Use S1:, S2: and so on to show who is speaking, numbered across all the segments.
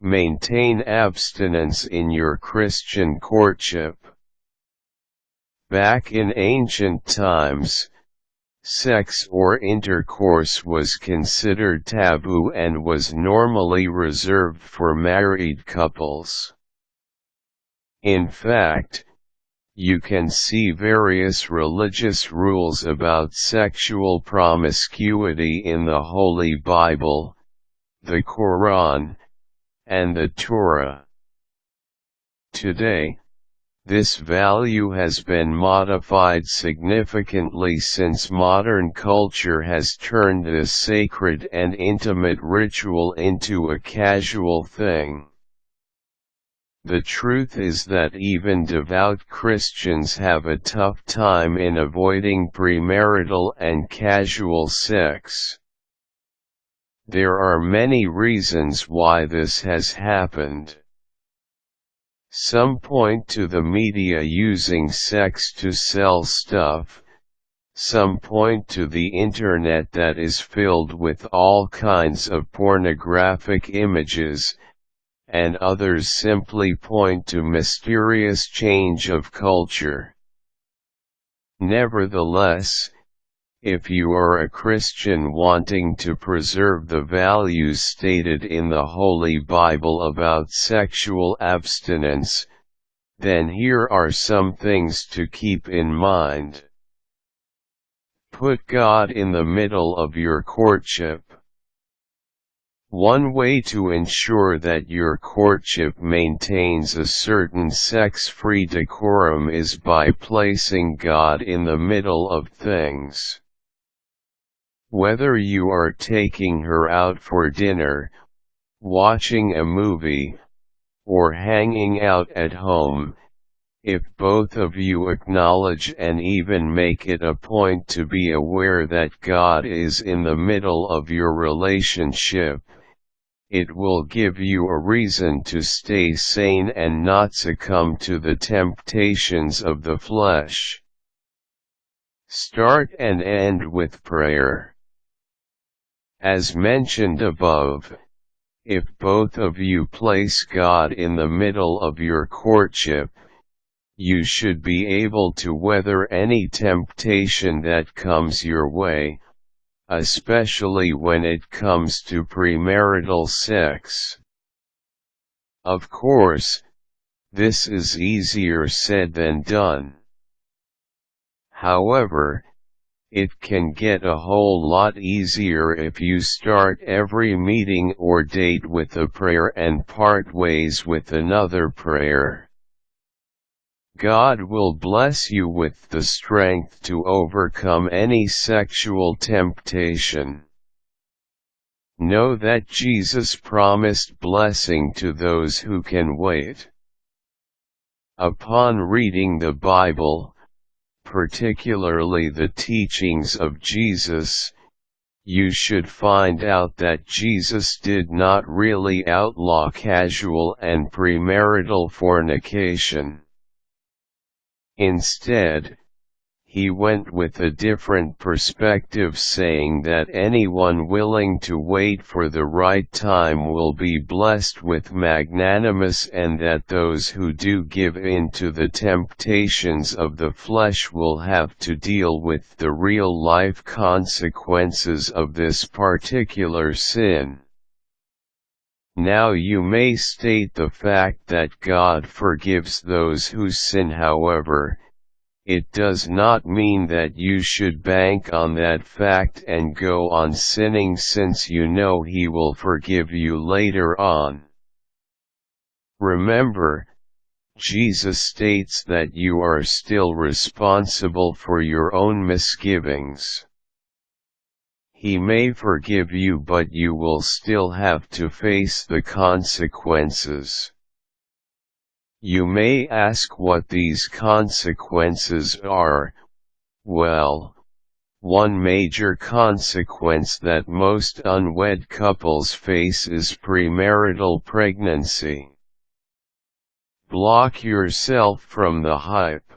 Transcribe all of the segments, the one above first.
S1: Maintain abstinence in your Christian courtship. Back in ancient times, sex or intercourse was considered taboo and was normally reserved for married couples. In fact, you can see various religious rules about sexual promiscuity in the Holy Bible, the Quran, and the Torah. Today, this value has been modified significantly since modern culture has turned this sacred and intimate ritual into a casual thing. The truth is that even devout Christians have a tough time in avoiding premarital and casual sex. There are many reasons why this has happened. Some point to the media using sex to sell stuff. Some point to the internet that is filled with all kinds of pornographic images, and others simply point to mysterious change of culture. Nevertheless, if you are a Christian wanting to preserve the values stated in the Holy Bible about sexual abstinence, then here are some things to keep in mind. Put God in the middle of your courtship. One way to ensure that your courtship maintains a certain sex-free decorum is by placing God in the middle of things. Whether you are taking her out for dinner, watching a movie, or hanging out at home, if both of you acknowledge and even make it a point to be aware that God is in the middle of your relationship, it will give you a reason to stay sane and not succumb to the temptations of the flesh. Start and end with prayer. As mentioned above, if both of you place God in the middle of your courtship, you should be able to weather any temptation that comes your way, especially when it comes to premarital sex. Of course, this is easier said than done. However, it can get a whole lot easier if you start every meeting or date with a prayer and part ways with another prayer. God will bless you with the strength to overcome any sexual temptation. Know that Jesus promised blessing to those who can wait. Upon reading the Bible, particularly the teachings of Jesus, you should find out that Jesus did not really outlaw casual and premarital fornication. Instead, he went with a different perspective, saying that anyone willing to wait for the right time will be blessed with magnanimous, and that those who do give in to the temptations of the flesh will have to deal with the real-life consequences of this particular sin. Now you may state the fact that God forgives those who sin. However, it does not mean that you should bank on that fact and go on sinning, since you know He will forgive you later on. Remember, Jesus states that you are still responsible for your own misgivings. He may forgive you, but you will still have to face the consequences. You may ask what these consequences are. Well, one major consequence that most unwed couples face is premarital pregnancy. Block yourself from the hype.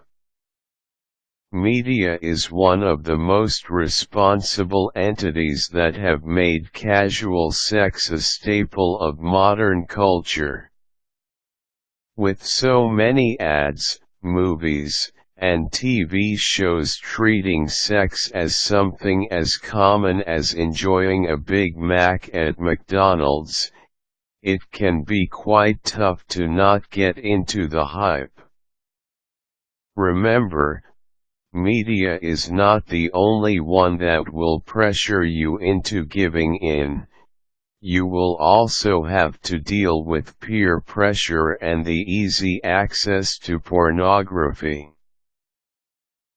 S1: Media is one of the most responsible entities that have made casual sex a staple of modern culture. With so many ads, movies, and TV shows treating sex as something as common as enjoying a Big Mac at McDonald's, it can be quite tough to not get into the hype. Remember, media is not the only one that will pressure you into giving in. You will also have to deal with peer pressure and the easy access to pornography.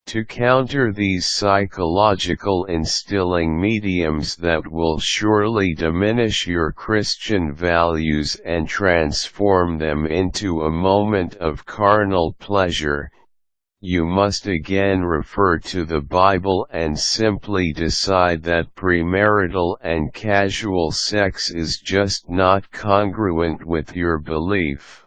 S1: To counter these psychological instilling mediums that will surely diminish your Christian values and transform them into a moment of carnal pleasure, you must again refer to the Bible and simply decide that premarital and casual sex is just not congruent with your belief.